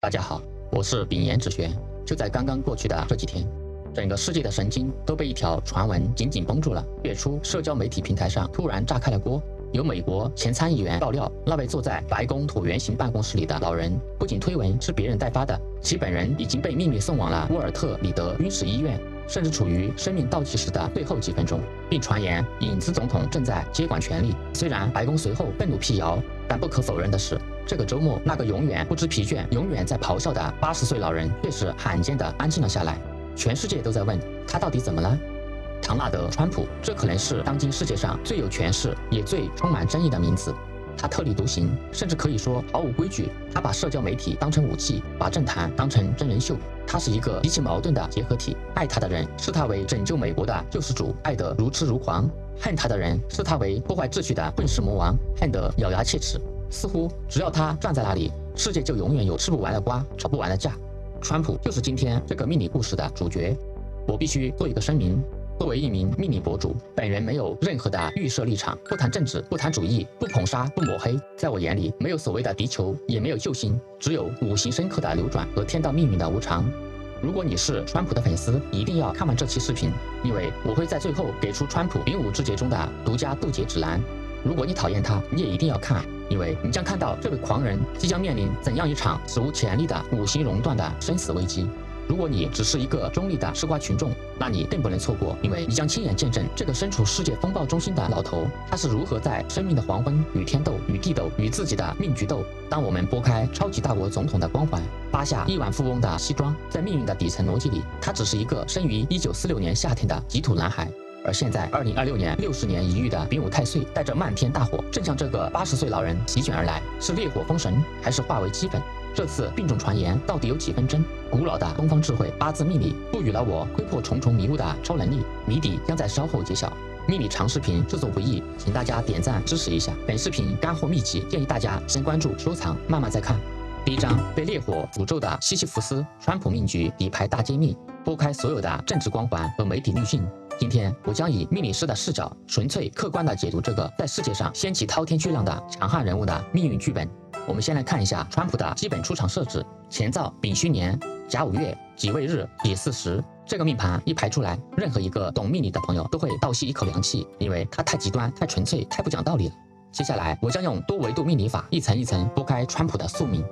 大家好，我是秉言止玄。就在刚刚过去的这几天，整个世界的神经都被一条传闻紧紧绷住了。月初，社交媒体平台上突然炸开了锅，有美国前参议员爆料，那位坐在白宫椭圆形办公室里的老人，不仅推文是别人代发的，其本人已经被秘密送往了沃尔特里德军事医院，甚至处于生命倒计时的最后几分钟，并传言影子总统正在接管权力。虽然白宫随后愤怒辟谣，但不可否认的是，这个周末那个永远不知疲倦、永远在咆哮的80岁老人，却是罕见的安静了下来。全世界都在问他到底怎么了？唐纳德·川普，这可能是当今世界上最有权势也最充满争议的名字。他特立独行，甚至可以说毫无规矩。他把社交媒体当成武器，把政坛当成真人秀。他是一个极其矛盾的结合体。爱他的人视他为拯救美国的救世主，爱得如痴如狂；恨他的人视他为破坏秩序的混世魔王，恨得咬牙切齿。似乎只要他站在那里，世界就永远有吃不完的瓜，吵不完的架。川普就是今天这个迷你故事的主角。我必须做一个声明，作为一名秘密博主，本人没有任何的预设立场，不谈政治，不谈主义，不捧杀，不抹黑。在我眼里，没有所谓的敌球，也没有救星，只有五行深刻的流转和天道命运的无常。如果你是川普的粉丝，一定要看完这期视频，因为我会在最后给出川普丙午之劫中的独家渡劫指南。如果你讨厌他，你也一定要看，因为你将看到这位狂人即将面临怎样一场史无前例的五行熔断的生死危机。如果你只是一个中立的吃瓜群众，那你更不能错过，因为你将亲眼见证这个身处世界风暴中心的老头，他是如何在生命的黄昏与天斗、与地斗、与自己的命局斗。当我们拨开超级大国总统的光环，扒下亿万富翁的西装，在命运的底层逻辑里，他只是一个生于1946年夏天的瘠土男孩。而现在2026年60年一遇的丙午太岁，带着漫天大火，正向这个80岁老人席卷而来，是烈火封神，还是化为齑粉？这次病重传言到底有几分真？古老的东方智慧八字命理赋予了我窥破重重迷雾的超能力，谜底将在稍后揭晓。命理长视频制作不易，请大家点赞支持一下。本视频干货密集，建议大家先关注收藏，慢慢再看。第一章，被烈火诅咒的西西弗斯，川普命局底牌大揭秘，拨开所有的政治光环和媒体滤镜。今天我将以命理师的视角，纯粹客观地解读这个在世界上掀起滔天巨浪的强悍人物的命运剧本。我们先来看一下川普的基本出场设置：前造丙戌年、甲午月、己未日、己巳时。这个命盘一排出来，任何一个懂命理的朋友都会倒吸一口凉气，因为它太极端、太纯粹、太不讲道理了。接下来我将用多维度命理法，一层一层拨开川普的宿命。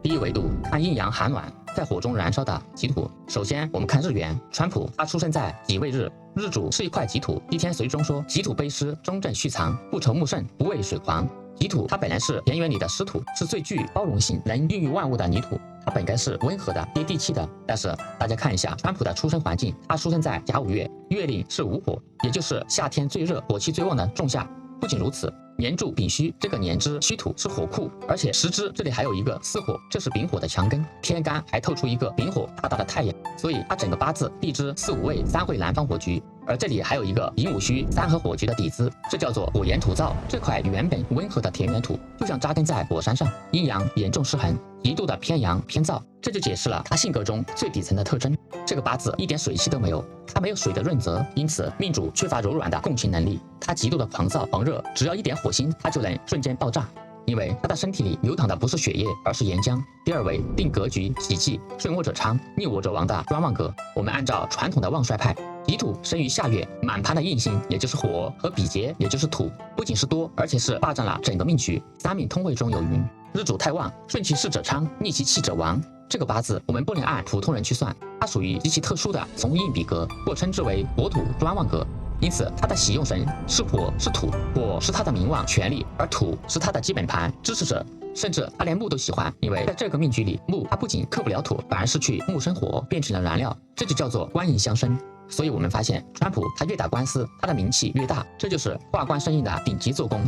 第一维度，看阴阳寒暖在火中燃烧的己土。首先我们看日元，川普他出生在己未日，日主是一块己土。地天随中说，己土背湿，中正蓄藏，不愁木盛，不畏水狂。己土它本来是田园里的湿土，是最具包容性、能孕育万物的泥土，它本该是温和的、接地气的。但是大家看一下川普的出生环境，他出生在甲午月，月令是午火，也就是夏天最热、火气最旺的仲夏。不仅如此，年柱丙戌，这个年支戌土是火库，而且时支这里还有一个巳火，这是丙火的强根，天干还透出一个丙火大大的太阳，所以它整个八字地支四五位三会南方火局，而这里还有一个寅午戌三合火局的底子，这叫做火炎土燥。这块原本温和的田园土，就像扎根在火山上，阴阳严重失衡，极度的偏阳偏燥，这就解释了他性格中最底层的特征。这个八字一点水气都没有，他没有水的润泽，因此命主缺乏柔软的共情能力，他极度的狂躁狂热，只要一点火星，他就能瞬间爆炸。因为他的身体里流淌的不是血液，而是岩浆。第二位，定格局喜忌，顺我者昌，逆我者亡的专旺格。我们按照传统的旺衰派，己土生于夏月，满盘的印星也就是火和比劫也就是土，不仅是多，而且是霸占了整个命局。三命通会中有云，日主太旺，顺其势者昌，逆其气者亡。这个八字我们不能按普通人去算，它属于极其特殊的从印比格，或称之为火土专旺格。因此他的喜用神是火是土，火是他的名望权力，而土是他的基本盘支持者，甚至他连木都喜欢，因为在这个命局里，木它不仅克不了土，反而是去木生火，变成了燃料，这就叫做官印相生。所以我们发现川普他越打官司，他的名气越大，这就是化官生印的顶级做工。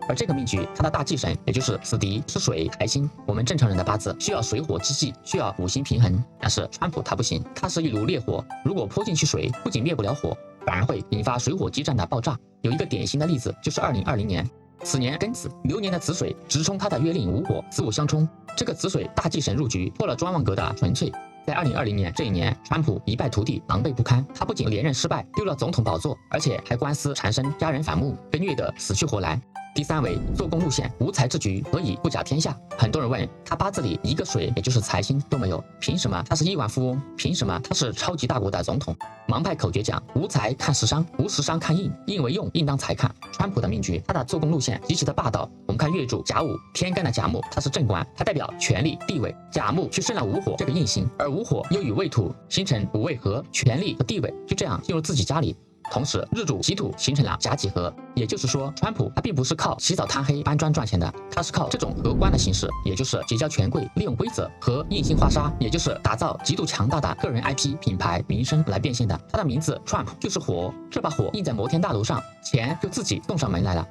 而这个命局，它的大忌神也就是死敌是水财星。我们正常人的八字需要水火之忌，需要五行平衡，但是川普他不行，他是一炉烈火，如果泼进去水，不仅灭不了火，反而会引发水火激战的爆炸。有一个典型的例子就是2020年，此年庚子，流年的子水直冲他的月令午火，子午相冲，这个子水大忌神入局，破了专旺格的纯粹。在2020年这一年，川普一败涂地，狼狈不堪。他不仅连任失败，丢了总统宝座，而且还官司缠身，家人反目，被虐得死去活来。第三为做工路线，无才之举，何以不甲天下？很多人问他八字里一个水，也就是财星都没有，凭什么他是亿万富翁？凭什么他是超级大国的总统？盲派口诀讲，无财看食伤，无食伤看印，印为用，应当财看。川普的命局，他的做工路线极其的霸道。我们看月柱甲午，天干的甲木，它是正官，它代表权力地位。甲木去生了午火这个印星，而午火又与未土形成午未合，权力和地位就这样进入自己家里。同时，日主己土形成了甲己合，也就是说，川普他并不是靠起早贪黑搬砖赚钱的，他是靠这种合官的形式，也就是结交权贵，利用规则和印星化杀，也就是打造极度强大的个人 IP 品牌名声来变现的。他的名字 Trump 就是火，这把火印在摩天大楼上，钱就自己送上门来了。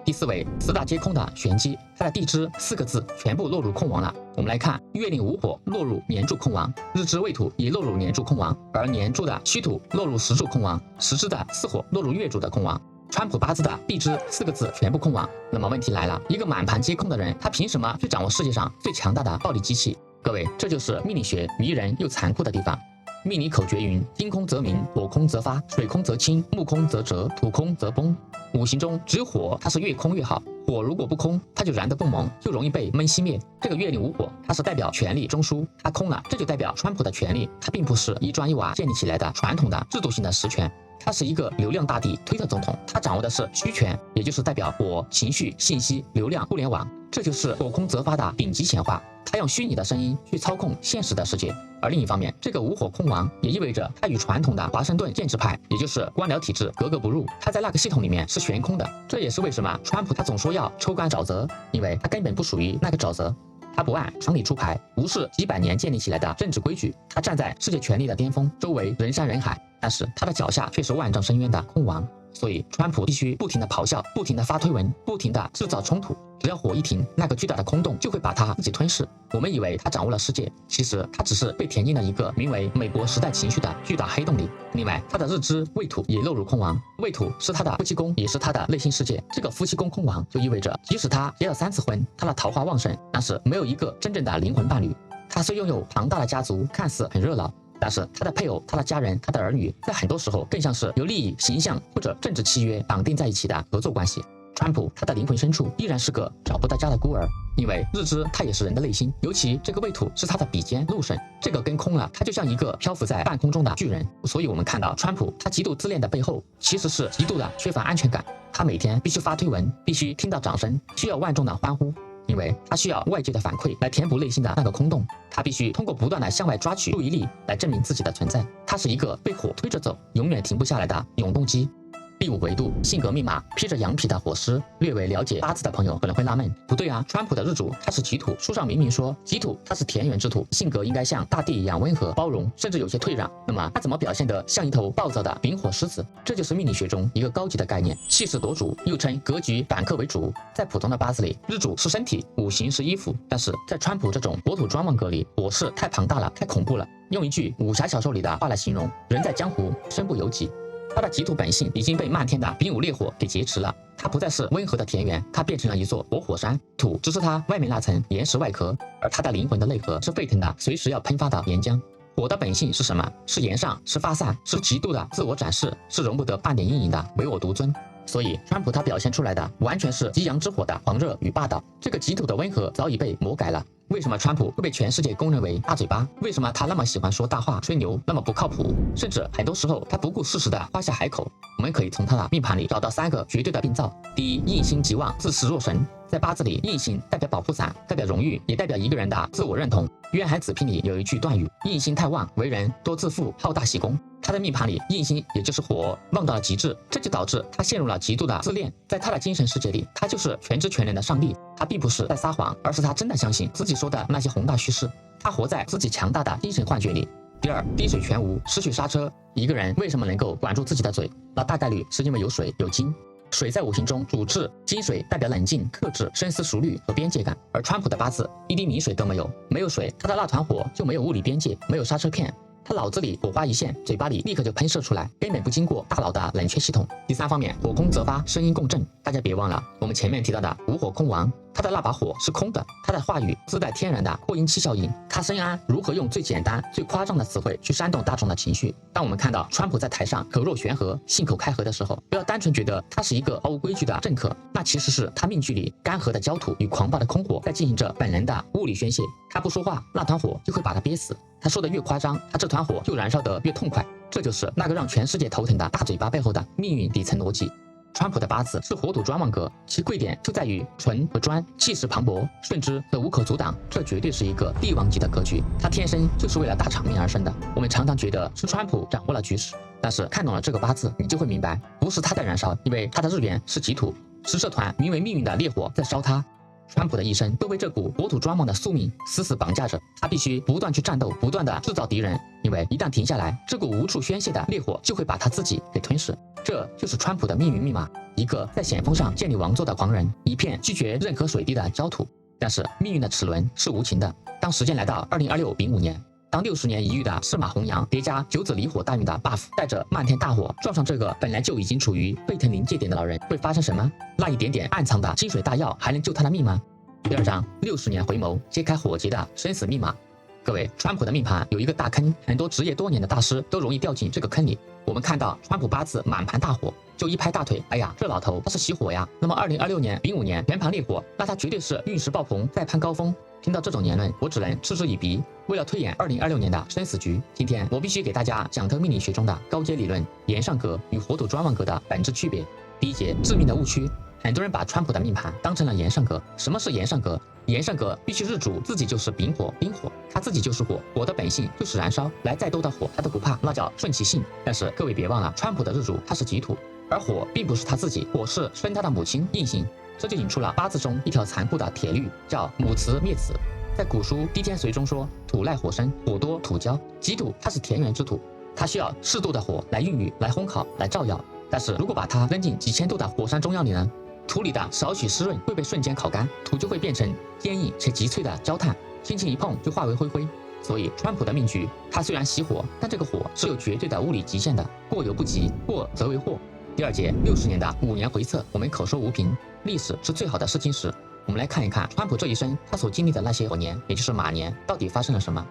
第四位四大皆空的玄机，它的地支4个字全部落入空王了。我们来看，月令午火落入年柱空王，日支未土也落入年柱空王，而年柱的戌土落入时柱空王，时支的巳火落入月柱的空王。川普八字的地支4个字全部空王。那么问题来了，一个满盘皆空的人，他凭什么去掌握世界上最强大的暴力机器？各位，这就是命理学迷人又残酷的地方。命理口诀云：金空则明，火空则发，水空则清，木空则折，土空则崩。五行中只有火，它是越空越好。火如果不空，它就燃得不猛，就容易被闷熄灭。这个月令午火，它是代表权力中枢，它空了，这就代表川普的权力，它并不是一砖一瓦建立起来的传统的制度性的实权。他是一个流量大地推特总统，他掌握的是虚权，也就是代表火、情绪、信息、流量、互联网，这就是火空则发的顶级显化。他用虚拟的声音去操控现实的世界。而另一方面，这个午火空王也意味着他与传统的华盛顿建制派，也就是官僚体制格格不入，他在那个系统里面是悬空的。这也是为什么川普他总说要抽干沼泽，因为他根本不属于那个沼泽。他不按常理出牌，无视几百年建立起来的政治规矩，他站在世界权力的巅峰，周围人山人海，但是他的脚下却是万丈深渊的空王。所以川普必须不停地咆哮，不停地发推文，不停地制造冲突。只要火一停，那个巨大的空洞就会把他自己吞噬。我们以为他掌握了世界，其实他只是被填进了一个名为美国时代情绪的巨大黑洞里。另外，他的日支未土也落入空王，未土是他的夫妻宫，也是他的内心世界。这个夫妻宫空王就意味着，即使他结了3次婚，他的桃花旺盛，但是没有一个真正的灵魂伴侣。他虽拥有庞大的家族，看似很热闹，但是他的配偶、他的家人、他的儿女，在很多时候更像是由利益、形象或者政治契约绑定在一起的合作关系。川普他的灵魂深处依然是个找不到家的孤儿，因为日支他也是人的内心，尤其这个未土是他的比肩禄神，这个跟空了，他就像一个漂浮在半空中的巨人。所以我们看到川普他极度自恋的背后，其实是极度的缺乏安全感。他每天必须发推文，必须听到掌声，需要万众的欢呼，因为他需要外界的反馈来填补内心的那个空洞。他必须通过不断的向外抓取注意力来证明自己的存在。他是一个被火推着走，永远停不下来的永动机。第5维度性格密码，披着羊皮的火狮。略微了解八字的朋友可能会纳闷，不对啊，川普的日主他是己土，书上明明说己土它是田园之土，性格应该像大地一样温和包容，甚至有些退让，那么他怎么表现得像一头暴躁的丙火狮子？这就是命理学中一个高级的概念，气势夺主，又称格局反客为主。在普通的八字里，日主是身体，五行是衣服，但是在川普这种国土庄旺格里，火势太庞大了，太恐怖了。用一句武侠小说里的话来形容，人在江湖，身不由己。他的己土本性已经被漫天的丙午烈火给劫持了，它不再是温和的田园，它变成了一座活火山。土只是它外面那层岩石外壳，而它的灵魂的内核是沸腾的，随时要喷发的岩浆。火的本性是什么？是炎上，是发散，是极度的自我展示，是容不得半点阴影的唯我独尊。所以川普他表现出来的完全是激扬之火的狂热与霸道，这个己土的温和早已被魔改了。为什么川普会被全世界公认为大嘴巴？为什么他那么喜欢说大话吹牛，那么不靠谱？甚至很多时候他不顾事实的夸下海口。我们可以从他的命盘里找到3个绝对的病灶。第一，印星极旺，自视若神。在八字里，印星代表保护伞，代表荣誉，也代表一个人的自我认同。渊海子聘里有一句断语：印星太旺，为人多自负，好大喜功。他的命盘里，印星也就是火旺到了极致，这就导致他陷入了极度的自恋。在他的精神世界里，他就是全知全能的上帝。他并不是在撒谎，而是他真的相信自己说的那些宏大叙事。他活在自己强大的精神幻觉里。第二，滴水全无，失去刹车。一个人为什么能够管住自己的嘴？那大概率是因为有水有金。水在五行中主治金水，代表冷静、克制、深思熟虑和边界感。而川普的八字一滴米水都没有，没有水，他的那团火就没有物理边界，没有刹车片。他脑子里火花一现，嘴巴里立刻就喷射出来，根本不经过大脑的冷却系统。第3方面，火空则发，声音共振。大家别忘了我们前面提到的午火空王，他的那把火是空的，他的话语自带天然的扩音器效应。他深谙如何用最简单、最夸张的词汇去煽动大众的情绪。当我们看到川普在台上口若悬河、信口开河的时候，不要单纯觉得他是一个毫无规矩的政客，那其实是他命局里干涸的焦土与狂暴的空火在进行着本能的物理宣泄。他不说话，那团火就会把他憋死；他说的越夸张，他这团火就燃烧得越痛快。这就是那个让全世界头疼的大嘴巴背后的命运底层逻辑。川普的八字是火土专旺格，其贵点就在于纯和专，气势磅礴，顺之则无可阻挡，这绝对是一个帝王级的格局。他天生就是为了大场面而生的。我们常常觉得是川普掌握了局势，但是看懂了这个八字，你就会明白，不是他在燃烧，因为他的日元是己土，是这团名为命运的烈火在烧他。川普的一生都被这股火土专旺的宿命死死绑架着，他必须不断去战斗，不断的制造敌人，因为一旦停下来，这股无处宣泄的烈火就会把他自己给吞噬。这就是川普的命运密码，一个在险峰上建立王座的狂人，一片拒绝任何水滴的焦土。但是命运的齿轮是无情的，当时间来到2026丙午年，当60年一遇的驷马红羊叠加九子离火大运的 buff， 带着漫天大火撞上这个本来就已经处于沸腾临界点的老人，会发生什么？那一点点暗藏的金水大药还能救他的命吗？第二章60年回眸，揭开火劫的生死密码。各位，川普的命盘有一个大坑，很多职业多年的大师都容易掉进这个坑里。我们看到川普八字满盘大火，就一拍大腿，哎呀，这老头他是喜火呀。那么2026年丙午年全盘烈火，那他绝对是运势爆棚，再攀高峰。听到这种言论，我只能嗤之以鼻。为了推演2026年的生死局，今天我必须给大家讲透命理学中的高阶理论炎上格与火土专旺格的本质区别。第一节，致命的误区。很多人把川普的命盘当成了炎上格。什么是炎上格？炎上格必须日主自己就是丙火、冰火，他自己就是火，火的本性就是燃烧，来再多的火他都不怕，那叫顺其性。但是各位别忘了，川普的日主他是己土，而火并不是他自己，火是生他的母亲印星，这就引出了八字中一条残酷的铁律，叫母慈灭子。在古书《滴天髓》中说，土赖火生，火多土焦，己土它是田园之土，它需要适度的火来孕育、来烘烤、来照耀。但是如果把它扔进几千度的火山中药里呢？土里的少许湿润会被瞬间烤干，土就会变成坚硬且极脆的焦炭，轻轻一碰就化为灰灰。所以川普的命局，它虽然喜火，但这个火是有绝对的物理极限的，过犹不及，过则为祸。第二节60年的5年回测，我们口说无凭，历史是最好的试金石。我们来看一看川普这一生他所经历的那些火年，也就是马年，到底发生了什么。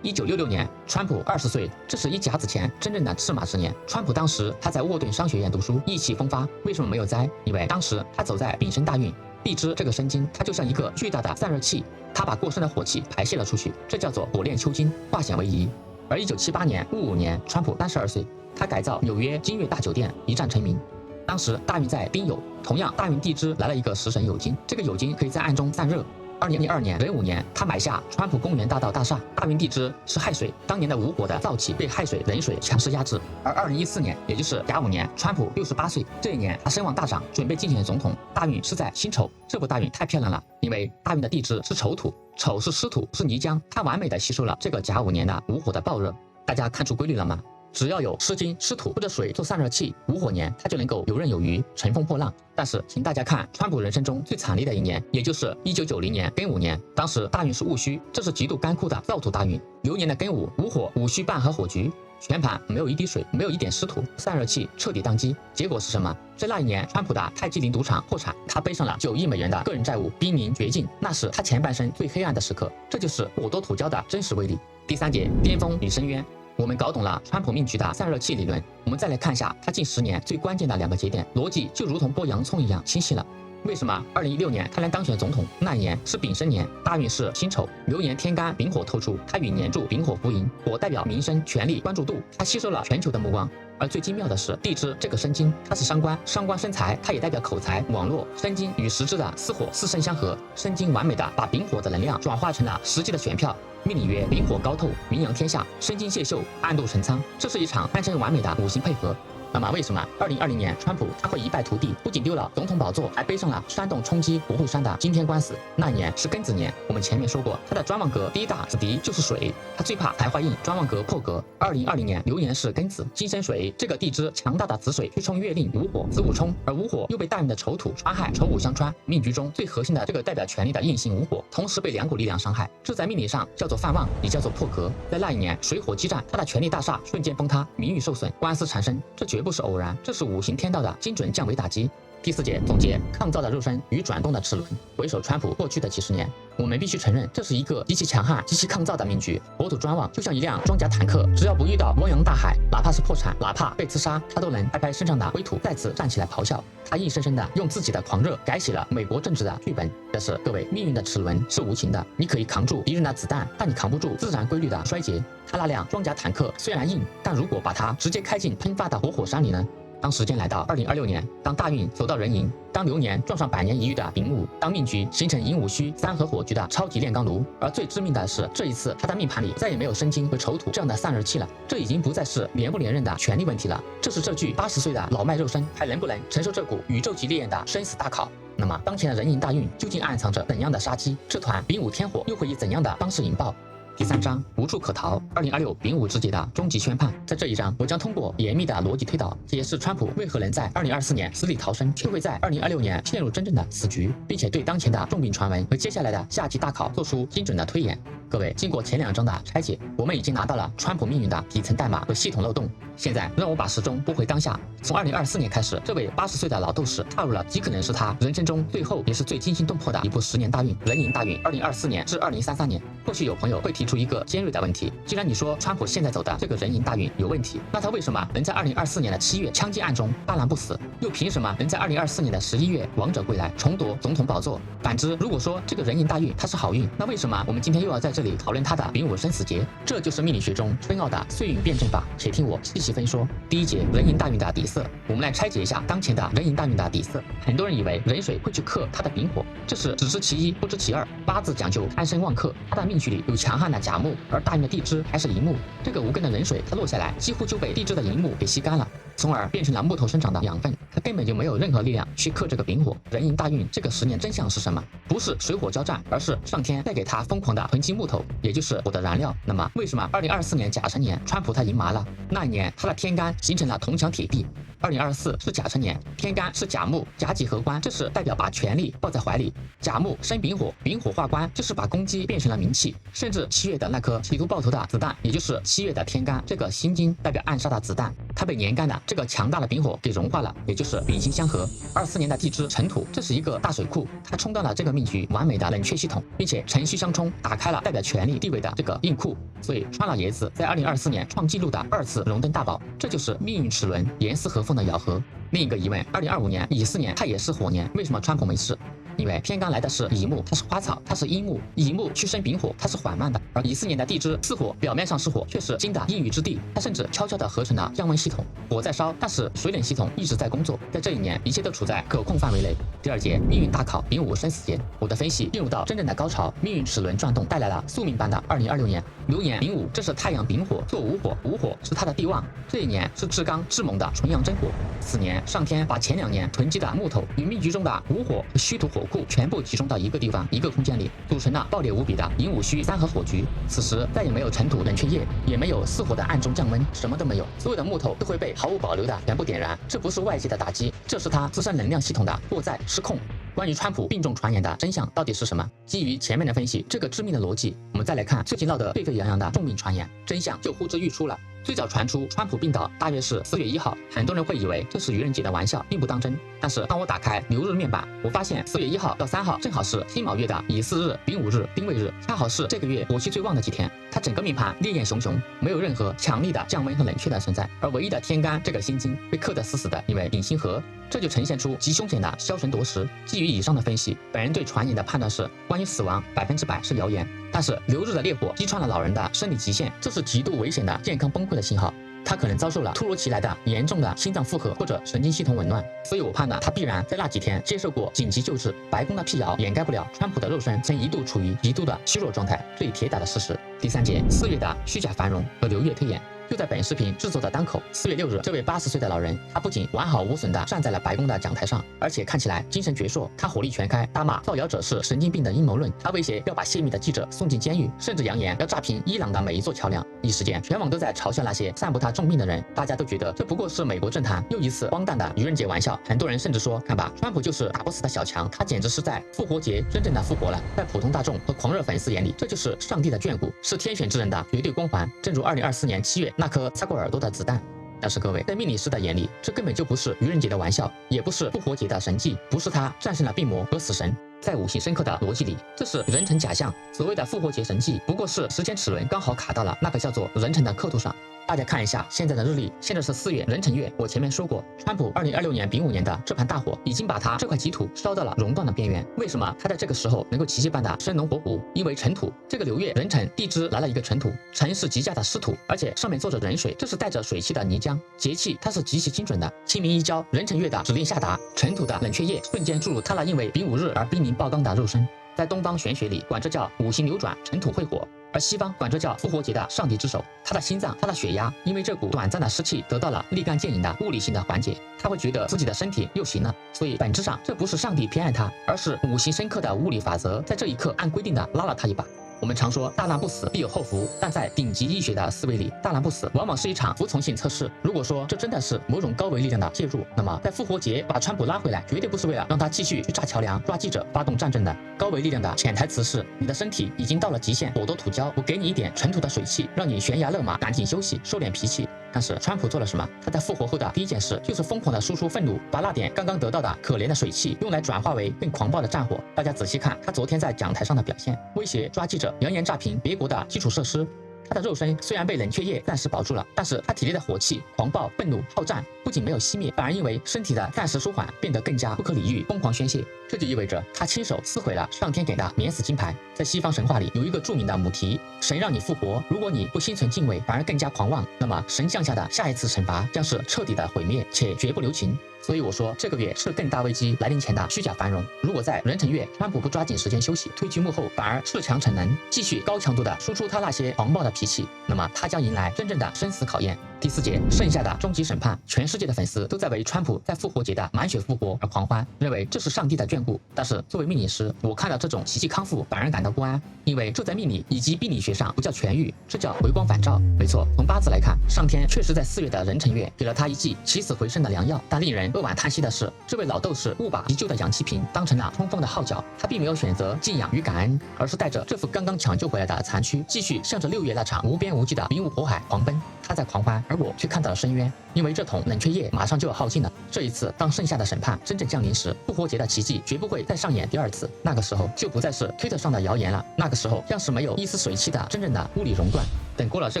1966年，川普20岁，这是一甲子前真正的赤马之年。川普当时他在沃顿商学院读书，意气风发。为什么没有栽？因为当时他走在丙申大运，地支这个申金，它就像一个巨大的散热器，他把过剩的火气排泄了出去，这叫做火炼秋金，化险为夷。而1978年戊午年，川普32岁，他改造纽约金悦大酒店，一战成名。当时大运在丁酉，同样大运地支来了一个食神酉金，这个酉金可以在暗中散热。2002年壬午年，他买下川普公园大道大厦，大运地支是亥水，当年的无火的燥气被亥水冷水强势压制。而2014年，也就是甲午年，川普68岁，这一年他声望大涨，准备竞选总统，大运是在辛丑，这部大运太漂亮了，因为大运的地支是丑土，丑是湿土，是泥浆，它完美的吸收了这个甲午年的无火的暴热。大家看出规律了吗？只要有湿金、湿土或者水做散热器，无火年它就能够游刃有余、乘风破浪。但是，请大家看川普人生中最惨烈的一年，也就是1990年庚午年，当时大运是戊戌，这是极度干枯的燥土大运。流年的庚午无火，戊戌半合火局，全盘没有一滴水，没有一点湿土，散热器彻底宕机。结果是什么？在那一年，川普的泰姬陵赌场破产，他背上了9亿美元的个人债务，濒临绝境，那是他前半生最黑暗的时刻。这就是火多土焦的真实威力。第三节，巅峰与深渊。我们搞懂了川普命局的散热器理论，我们再来看一下他近10年最关键的2个节点，逻辑就如同剥洋葱一样清晰了。为什么2016年他能当选总统？那一年是丙申年，大运是辛丑，流年天干丙火透出，他与年柱丙火福迎，火代表民生、权力、关注度，他吸收了全球的目光。而最精妙的是，地支这个申金，它是伤官，伤官生财，它也代表口才、网络。申金与时支的巳火四圣相合，申金完美的把丙火的能量转化成了实际的选票。命理曰丙火高透，名扬天下，申金谢秀，暗度陈仓，这是一场堪称完美的五行配合。那么为什么2020年川普他会一败涂地，不仅丢了总统宝座，还背上了煽动冲击国会山的惊天官司？那年是庚子年，我们前面说过，他的专旺格第一大子敌就是水，他最怕财坏印，专旺格破格。2020年流年是庚子，金生水，这个地支强大的子水去冲月令午火，子午冲，而午火又被大运的丑土穿害，丑午相穿，命局中最核心的这个代表权力的印星午火，同时被2股力量伤害，这在命理上叫做犯旺，也叫做破格。在那一年水火激战，他的权力大厦瞬间崩塌，名誉受损，官司缠身，这绝不是偶然，这是五行天道的精准降维打击。第4节总结抗造的肉身与转动的齿轮。回首川普过去的几十年，我们必须承认，这是一个极其强悍、极其抗造的命局。国土专网就像一辆装甲坦克，只要不遇到汪洋大海，哪怕是破产，哪怕被刺杀，他都能拍拍身上的灰土，再次站起来咆哮。他硬生生的用自己的狂热改写了美国政治的剧本。但是各位，命运的齿轮是无情的，你可以扛住敌人的子弹，但你扛不住自然规律的衰竭。他那辆装甲坦克虽然硬，但如果把它直接开进喷发的活火山里呢？当时间来到2026年，当大运走到壬寅，当流年撞上100年一遇的丙午，当命局形成寅午戌三合火局的超级炼钢炉，而最致命的是，这一次他的命盘里再也没有申金和丑土这样的散热器了。这已经不再是连不连任的权力问题了，这是这具80岁的老迈肉身还能不能承受这股宇宙级烈焰的生死大考。那么，当前的壬寅大运究竟暗藏着怎样的杀机？这团丙午天火又会以怎样的方式引爆？第3章无处可逃，2026丙午之劫的终极宣判。在这一章，我将通过严密的逻辑推导，解释川普为何能在2024年死里逃生，却会在2026年陷入真正的死局，并且对当前的重病传闻和接下来的夏季大考做出精准的推演。各位，经过前2章的拆解，我们已经拿到了川普命运的底层代码和系统漏洞。现在让我把时钟拨回当下，从2024年开始，这位80岁的老斗士踏入了极可能是他人生中最后也是最惊心动魄的一部10年大运——壬寅大运，2024年至2033年。或许有朋友会提出一个尖锐的问题：既然你说川普现在走的这个壬寅大运有问题，那他为什么能在2024年的7月枪击案中大难不死，又凭什么能在2024年的11月王者归来，重夺总统宝座？反之，如果说这个壬寅大运它是好运，那为什么我们今天又要在这里讨论他的丙午生死劫？这就是命理学中深奥的岁运辩证法。且听我细细分说。第1节壬寅大运的底色，我们来拆解一下当前的壬寅大运的底色。很多人以为壬水会去克他的丙火，这是只知其一不知其二。八字讲究贪生旺克，他的命局里有强悍的甲木，而大运的地支还是寅木。这个无根的壬水，它落下来几乎就被地支的寅木给吸干了，从而变成了木头生长的养分，它根本就没有任何力量去克这个丙火。壬寅大运这个10年真相是什么？不是水火交战，而是上天在给他疯狂的囤积木头，也就是火的燃料。那么为什么2024年甲辰年川普他赢麻了？那一年他的天干形成了铜墙铁壁。2024是甲辰年，天干是甲木，甲己合官，这是代表把权力抱在怀里。甲木生丙火，丙火化官，就是把攻击变成了名气。甚至7月的那颗企图爆头的子弹，也就是7月的天干，这个辛金代表暗杀的子弹，它被年干的这个强大的丙火给融化了，也就是丙辛相合。24年的地支辰土，这是一个大水库，它冲断了这个命局完美的冷却系统，并且辰戌相冲，打开了代表权力地位的这个硬库。所以川老爷子在2024年创纪录的2次荣登大宝，这就是命运齿轮严丝合缝的咬合。另一个疑问，2025年乙巳年它也是火年，为什么川普没事？因为天干来的是乙木，它是花草，它是阴木，乙木去生丙火，它是缓慢的。而乙巳年的地支巳火，表面上是火，却是金的阴雨之地，它甚至悄悄地合成了降温系统，火在烧，但是水冷系统一直在工作。在这一年，一切都处在可控范围内。第2节命运大考丙午生死劫，我的分析进入到真正的高潮，命运齿轮转动带来了宿命般的2026年。流年丙午，这是太阳丙火做午火，午火是它的地旺。这一年是至刚至猛的纯阳真火。此年上天把前2年囤积的木头与命局中的午火和戌土火库全部集中到一个地方一个空间里，组成了爆裂无比的寅午戌三合火局。此时再也没有尘土冷却液，也没有巳火的暗中降温，什么都没有，所有的木头都会被毫无保留的全部点燃。这不是外界的打击，这是它自身能量系统的过载失控。关于川普病重传言的真相到底是什么？基于前面的分析，这个致命的逻辑，我们再来看最近闹得沸沸扬扬的重病传言，真相就呼之欲出了。最早传出川普病倒大约是4月1号，很多人会以为这是愚人节的玩笑，并不当真。但是当我打开流日面板，我发现4月1号到3号正好是辛卯月的乙巳日、丙午日、丁未日，恰好是这个月火气最旺的几天。他整个命盘烈焰熊熊，没有任何强力的降温和冷却的存在，而唯一的天干这个辛金被克得死死的，因为丙辛合，这就呈现出极凶险的消沉夺食。基于以上的分析，本人对传言的判断是，关于死亡100%是谣言。但是流日的烈火击穿了老人的生理极限，这是极度危险的健康崩溃的信号。他可能遭受了突如其来的严重的心脏负荷或者神经系统紊乱，所以我判断他必然在那几天接受过紧急救治。白宫的辟谣掩盖不了川普的肉身曾一度处于极度的虚弱状态，最铁打的事实。第3节4月的虚假繁荣和流月推演。就在本视频制作的当口，4月6日，这位80岁的老人，他不仅完好无损地站在了白宫的讲台上，而且看起来精神矍铄。他火力全开，大骂造谣者是神经病的阴谋论，他威胁要把泄密的记者送进监狱，甚至扬言要炸平伊朗的每一座桥梁。一时间，全网都在嘲笑那些散布他重病的人，大家都觉得这不过是美国政坛又一次荒诞的愚人节玩笑。很多人甚至说，看吧，川普就是打不死的小强，他简直是在复活节真正的复活了。在普通大众和狂热粉丝眼里，这就是上帝的眷顾，是天选之人的绝对光环。正如2024年7月那颗擦过耳朵的子弹。但是各位，在命理师的眼里，这根本就不是愚人节的玩笑，也不是复活节的神迹，不是他战胜了病魔和死神。在五行深刻的逻辑里，这是人成假象。所谓的复活节神迹，不过是时间齿轮刚好卡到了那个叫做人成的刻度上。大家看一下现在的日历，现在是4月壬辰月。我前面说过，川普2026年丙午年的这盘大火已经把他这块吉土烧到了熔断的边缘。为什么他在这个时候能够奇迹般的生龙活虎？因为辰土这个流月壬辰地支来了一个辰土，辰是极佳的湿土，而且上面坐着壬水，这是带着水气的泥浆，节气它是极其精准的。清明一交，壬辰月的指令下达，辰土的冷却液瞬间注入他那因为丙午日而濒临爆缸的肉身。在东方玄学里，管这叫五行流转，辰土会火。而西方管这叫复活节的上帝之手，他的心脏，他的血压，因为这股短暂的湿气得到了立竿见影的物理性的缓解，他会觉得自己的身体又行了。所以本质上这不是上帝偏爱他，而是五行深刻的物理法则在这一刻按规定的拉了他一把。我们常说大难不死必有后福，但在顶级医学的思维里，大难不死往往是一场服从性测试。如果说这真的是某种高维力量的介入，那么在复活节把川普拉回来，绝对不是为了让他继续去炸桥梁、抓记者、发动战争的。高维力量的潜台词是，你的身体已经到了极限，火多土焦，我给你一点尘土的水汽，让你悬崖勒马，赶紧休息，收点脾气。但是川普做了什么？他在复活后的第一件事就是疯狂的输出愤怒，把那点刚刚得到的可怜的水汽用来转化为更狂暴的战火。大家仔细看他昨天在讲台上的表现，威胁抓记者，扬言炸平别国的基础设施。他的肉身虽然被冷却液暂时保住了，但是他体内的火气、狂暴、愤怒、好战不仅没有熄灭，反而因为身体的暂时舒缓，变得更加不可理喻，疯狂宣泄。这就意味着他亲手撕毁了上天给的免死金牌。在西方神话里有一个著名的母题：神让你复活，如果你不心存敬畏，反而更加狂妄，那么神降下的下一次惩罚将是彻底的毁灭，且绝不留情。所以我说，这个月是更大危机来临前的虚假繁荣。如果在壬辰月，川普不抓紧时间休息，退居幕后，反而恃强逞能，继续高强度的输出他那些狂暴的脾气，那么他将迎来真正的生死考验。第4节，剩下的终极审判，全世界的粉丝都在为川普在复活节的满血复活而狂欢，认为这是上帝的眷顾。但是作为命理师，我看到这种奇迹康复反而感到不安，因为这在命理以及病理学上不叫痊愈，这叫回光返照。没错，从八字来看，上天确实在4月的壬辰月给了他一剂起死回生的良药，但令人扼腕叹息的是，这位老斗士误把急救的氧气瓶当成了冲锋的号角，他并没有选择敬仰与感恩，而是带着这副刚刚抢救回来的残躯，继续向着6月那场无边无际的丙午火海狂奔。他在狂欢，而我却看到了深渊，因为这桶冷却液马上就要耗尽了。这一次，当剩下的审判真正降临时，复活节的奇迹绝不会再上演第2次。那个时候就不再是推特上的谣言了，那个时候将是没有一丝水汽的真正的物理熔断。等过了这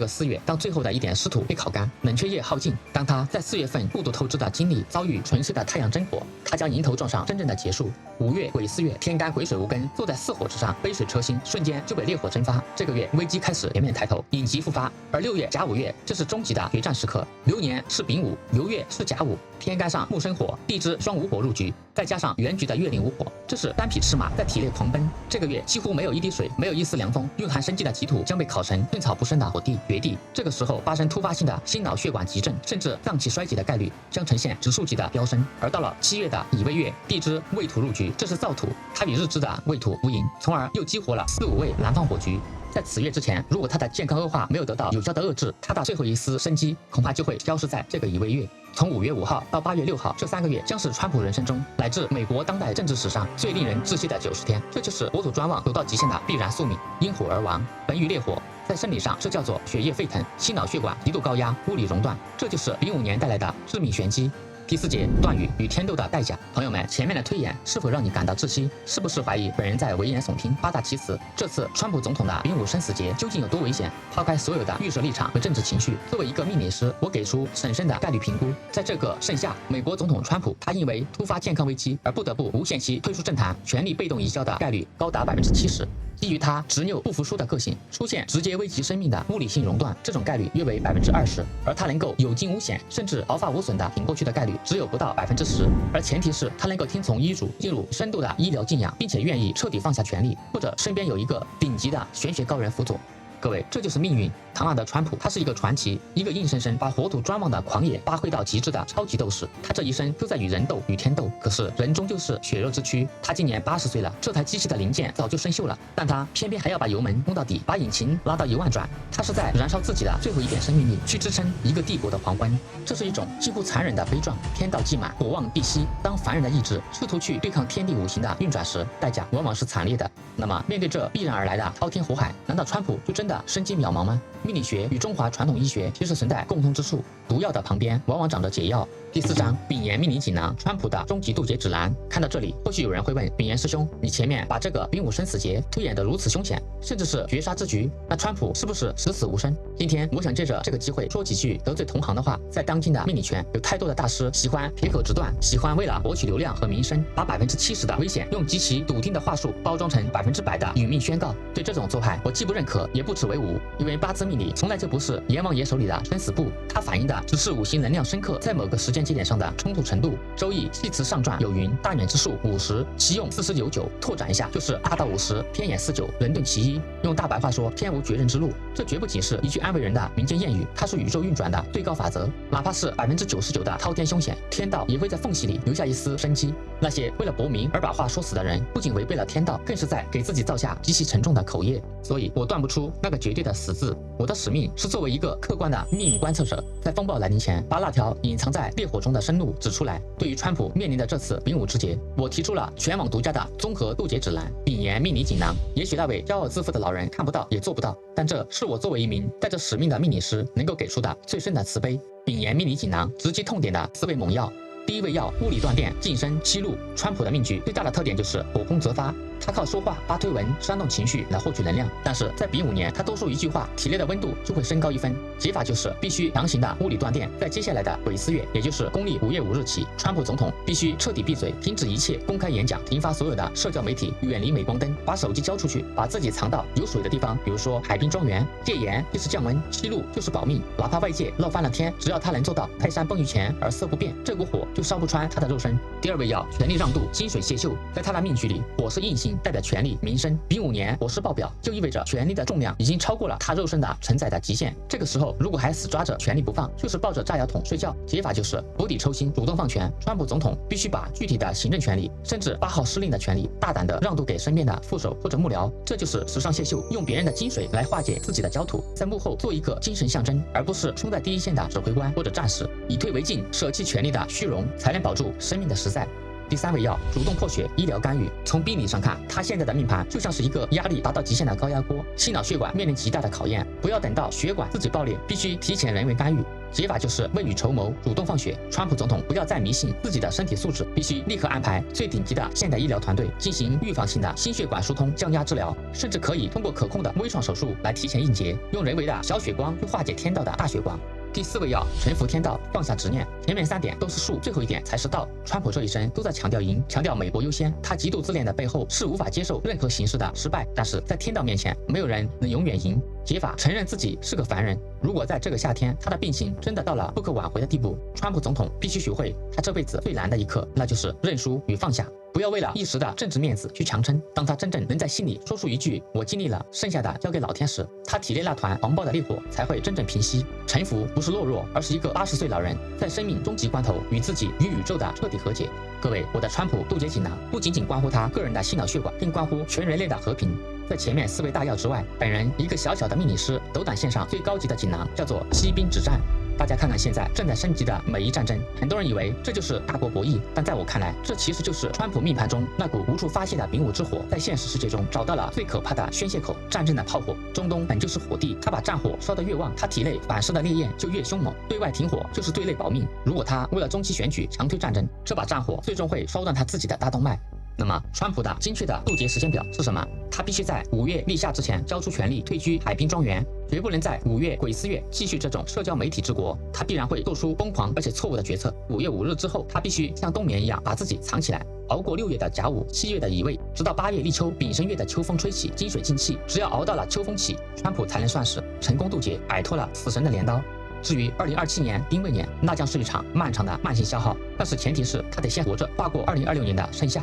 个4月，当最后的一点湿土被烤干，冷却液耗尽，当他在4月份目睹透支的经历遭遇纯粹的太阳真火，他将迎头撞上真正的结束。5月癸巳月，天干癸水无根，坐在4火之上，杯水车薪，瞬间就被烈火蒸发。这个月危机开始全面抬头，隐疾复发。而6月甲午月，这是终极的决战时刻。流年是丙午，流月是甲午，天干上木生火，地支双午火入局，再加上原局的月令无火，这是单匹赤马在体内狂奔。这个月几乎没有一滴水，没有一丝凉风，蕴含生机的吉土将被烤成寸草不生的火地绝地。这个时候发生突发性的心脑血管急症，甚至脏器衰竭的概率将呈现指数级的飙升。而到了7月的乙未月，地支未土入局，这是燥土，它与日支的未土无垠，从而又激活了4、5位南方火局。在此月之前，如果他的健康恶化没有得到有效的遏制，他的最后一丝生机恐怕就会消失在这个乙未月。从5月5号到8月6号，这3个月将是川普人生中乃至美国当代政治史上最令人窒息的90天。这就是火土专旺走到极限的必然宿命，因火而亡，本于烈火。在生理上，这叫做血液沸腾，心脑血管极度高压，物理熔断，这就是丙午年带来的致命玄机。第4节，断语与天斗的代价。朋友们，前面的推演是否让你感到窒息？是不是怀疑本人在危言耸听、夸大其词？这次川普总统的丙午生死节究竟有多危险？抛开所有的预设立场和政治情绪，作为一个命理师，我给出审慎的概率评估。在这个盛夏，美国总统川普他因为突发健康危机而不得不无限期退出政坛，权力被动移交的概率高达70%。基于他执拗不服输的个性，出现直接危及生命的物理性熔断，这种概率约为20%，而他能够有惊无险，甚至毫发无损的挺过去的概率只有不到10%。而前提是他能够听从医嘱，进入深度的医疗静养，并且愿意彻底放下权力，或者身边有一个顶级的玄学高人辅佐。各位，这就是命运。唐昂的川普，他是一个传奇，一个硬生生把火土专旺的狂野发挥到极致的超级斗士。他这一生都在与人斗，与天斗。可是人终究是血肉之躯，他今年80岁了，这台机器的零件早就生锈了，但他偏偏还要把油门轰到底，把引擎拉到1万转。他是在燃烧自己的最后一点生命力，去支撑一个帝国的黄昏。这是一种几乎残忍的悲壮。天道既满，火旺必息。当凡人的意志试图去对抗天地五行的运转时，代价往往是惨烈的。那么面对这必然而来的滔天火海，难道川普就真的生机渺茫吗？命理学与中华传统医学其实存在共通之处，毒药的旁边往往长着解药。第4章丙寅命理锦囊，川普的终极渡劫指南。看到这里，或许有人会问，丙寅师兄，你前面把这个丙午生死劫推演得如此凶险，甚至是绝杀之局，那川普是不是十死无生？今天我想借着这个机会说几句得罪同行的话。在当今的命理圈，有太多的大师喜欢铁口直断，喜欢为了博取流量和名声，把70%的危险用极其笃定的话术包装成100%的殒命宣告。对这种做派，我既不认可，也不耻为伍。因为八字命理从来就不是阎王爷手里的生死簿，它反映的只是五行能量深刻在某个时间节点上的冲突程度。周易系辞上传有云：大远之术50，其用40有9。拓展一下，就是大到50，偏眼49，人顿其一。用大白话说，天无绝人之路。这绝不仅是一句安慰人的民间谚语，它是宇宙运转的最高法则。哪怕是99%的滔天凶险，天道也会在缝隙里留下一丝生机。那些为了博名而把话说死的人，不仅违背了天道，更是在给自己造下极其沉重的口业。所以我断不出那个绝对的死字。我的使命是作为一个客观的命运观测者，在风暴来临前，把那条隐藏在烈火中的生路指出来。对于川普面临的这次丙午之劫，我提出了全网独家的综合渡劫指南——丙寅命理锦囊。也许那位骄傲自负的老人看不到也做不到，但这是我作为一名带着使命的命理师能够给出的最深的慈悲。丙寅命理锦囊直击痛点的4味猛药。第1味药：物理断电，晋升七路。川普的命局最大的特点就是火攻则发，他靠说话、发推文、煽动情绪来获取能量。但是在丙午年，他多说一句话，体内的温度就会升高1分。解法就是必须强行的物理断电。在接下来的癸巳月，也就是公历5月5日起，川普总统必须彻底闭嘴，停止一切公开演讲，停发所有的社交媒体，远离镁光灯，把手机交出去，把自己藏到有水的地方，比如说海滨庄园。戒严就是降温，七路就是保命，哪怕外界闹翻了天，只要他能做到泰山崩于前而色不变，这股火就烧不穿他的肉身。第2味药：权力让渡，金水泄秀。在他的命局里，火是印星，代表权力、名声。丙午年火势爆表，就意味着权力的重量已经超过了他肉身的承载的极限。这个时候，如果还死抓着权力不放，就是抱着炸药桶睡觉。解法就是釜底抽薪，主动放权。川普总统必须把具体的行政权力，甚至8号司令的权力，大胆地让渡给身边的副手或者幕僚。这就是时尚泄秀，用别人的金水来化解自己的焦土，在幕后做一个精神象征，而不是冲在第一线的指挥官或者战士。以退为进，舍弃权力的虚荣，才能保住生命的实在。第3味药：主动破血，医疗干预。从病理上看，他现在的命盘就像是一个压力达到极限的高压锅，心脑血管面临极大的考验。不要等到血管自己爆裂，必须提前人为干预。解法就是未雨绸缪，主动放血。川普总统不要再迷信自己的身体素质，必须立刻安排最顶级的现代医疗团队进行预防性的心血管疏通、降压治疗，甚至可以通过可控的微创手术来提前应劫，用人为的小血光去化解天道的大血光。第4味药：臣服天道，放下执念。前面3点都是术，最后一点才是道。川普这一生都在强调赢，强调美国优先。他极度自恋的背后是无法接受任何形式的失败，但是在天道面前，没有人能永远赢。解法：承认自己是个凡人。如果在这个夏天，他的病情真的到了不可挽回的地步，川普总统必须学会他这辈子最难的一课，那就是认输与放下。不要为了一时的政治面子去强撑，当他真正能在心里说出一句“我尽力了，剩下的交给老天”时，他体内那团狂暴的烈火才会真正平息。臣服不是懦弱，而是一个80岁老人在生命终极关头与自己与宇宙的彻底和解。各位，我的川普渡劫锦囊不仅仅关乎他个人的心脑血管，更关乎全人类的和平。在前面4味大药之外，本人一个小小的命理师，斗胆献上最高级的锦囊，叫做息兵止战。大家看看现在正在升级的美伊战争，很多人以为这就是大国博弈，但在我看来，这其实就是川普命盘中那股无处发泄的丙午之火，在现实世界中找到了最可怕的宣泄口——战争的炮火。中东本就是火地，他把战火烧得越旺，他体内反射的烈焰就越凶猛。对外停火就是对内保命。如果他为了中期选举强推战争，这把战火最终会烧断他自己的大动脉。那么，川普的精确的渡劫时间表是什么？他必须在5月立夏之前交出权力，退居海滨庄园，绝不能在5月癸巳月继续这种社交媒体之国。他必然会做出疯狂而且错误的决策。5月5日之后，他必须像冬眠一样把自己藏起来，熬过6月的甲午、7月的乙未，直到8月立秋、丙申月的秋风吹起，金水进气。只要熬到了秋风起，川普才能算是成功渡劫，摆脱了死神的镰刀。至于2027年丁未年，那将是一场漫长的慢性消耗，但是前提是他得先活着，跨过2026年的盛夏。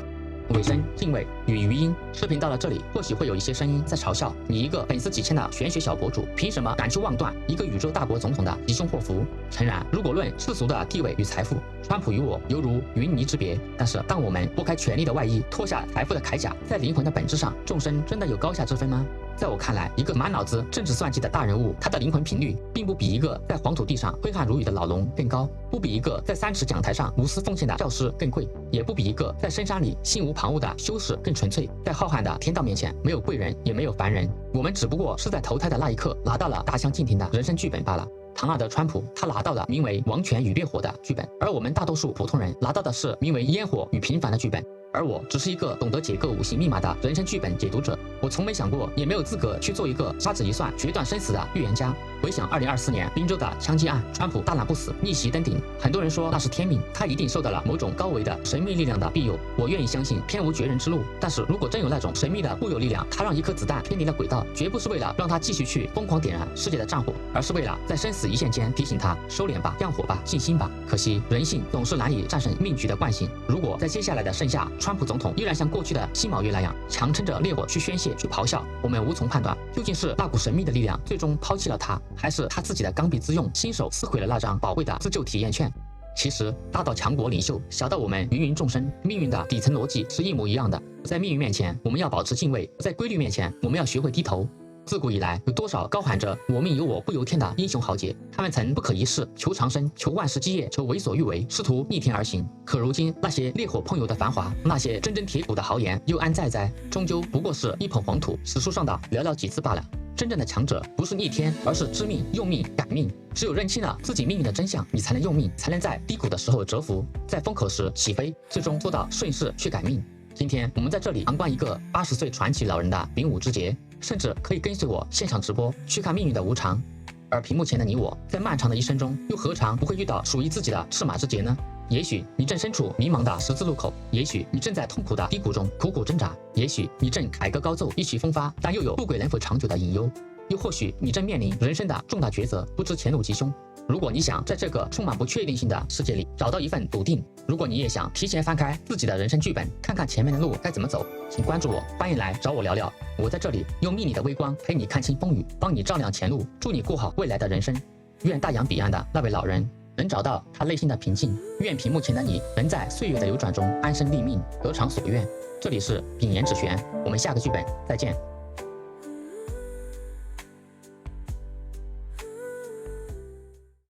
尾声敬畏与余音。视频到了这里，或许会有一些声音在嘲笑你一个粉丝几千的玄学小博主，凭什么敢去妄断一个宇宙大国总统的吉凶祸福？诚然，如果论世俗的地位与财富，川普与我犹如云泥之别。但是，当我们拨开权力的外衣，脱下财富的铠甲，在灵魂的本质上，众生真的有高下之分吗？在我看来，一个满脑子政治算计的大人物，他的灵魂频率并不比一个在黄土地上挥汗如雨的老农更高，不比一个在3尺讲台上无私奉献的教师更贵，也不比一个在深山里心无旁骛的修士更纯粹。在浩瀚的天道面前，没有贵人，也没有凡人，我们只不过是在投胎的那一刻拿到了大相径庭的人生剧本罢了。唐纳德·川普，他拿到了名为《王权与烈火》的剧本，而我们大多数普通人拿到的是名为《烟火与平凡》的剧本。而我只是一个懂得解构五行密码的人生剧本解读者，我从没想过，也没有资格去做一个掐指一算决断生死的预言家。回想2024年宾州的枪击案，川普大难不死，逆袭登顶，很多人说那是天命，他一定受到了某种高维的神秘力量的庇佑。我愿意相信天无绝人之路，但是如果真有那种神秘的固有力量，他让一颗子弹偏离了轨道，绝不是为了让他继续去疯狂点燃世界的战火，而是为了在生死一线间提醒他收敛吧，降火吧，静心吧。可惜人性总是难以战胜命局的惯性。如果在接下来的盛夏，川普总统依然像过去的辛卯月那样强撑着烈火去宣泄去咆哮，我们无从判断究竟是那股神秘的力量最终抛弃了他，还是他自己的刚愎自用亲手撕毁了那张宝贵的自救体验券。其实大到强国领袖，小到我们芸芸众生，命运的底层逻辑是一模一样的。在命运面前我们要保持敬畏，在规律面前我们要学会低头。自古以来，有多少高喊着我命由我不由天的英雄豪杰，他们曾不可一世，求长生，求万世基业，求为所欲为，试图逆天而行。可如今那些烈火烹油的繁华，那些铮铮铁骨的豪言，又安在哉？终究不过是一捧黄土，史书上的寥寥几字罢了。真正的强者不是逆天，而是知命、用命、改命。只有认清了自己命运的真相，你才能用命，才能在低谷的时候蛰伏，在风口时起飞，最终做到顺势去改命。今天我们在这里旁观一个80岁传奇老人的丙午之节，甚至可以跟随我现场直播去看命运的无常。而屏幕前的你我，在漫长的一生中，又何尝不会遇到属于自己的赤马之劫呢？也许你正身处迷茫的十字路口，也许你正在痛苦的低谷中苦苦挣扎，也许你正凯歌高奏，意气风发，但又有富贵能否长久的隐忧，又或许你正面临人生的重大抉择，不知前路吉凶。如果你想在这个充满不确定性的世界里找到一份笃定，如果你也想提前翻开自己的人生剧本，看看前面的路该怎么走，请关注我，欢迎来找我聊聊。我在这里用命理的微光陪你看清风雨，帮你照亮前路，祝你过好未来的人生。愿大洋彼岸的那位老人能找到他内心的平静，愿屏幕前的你能在岁月的流转中安身立命，得偿所愿。这里是秉言指玄，我们下个剧本再见。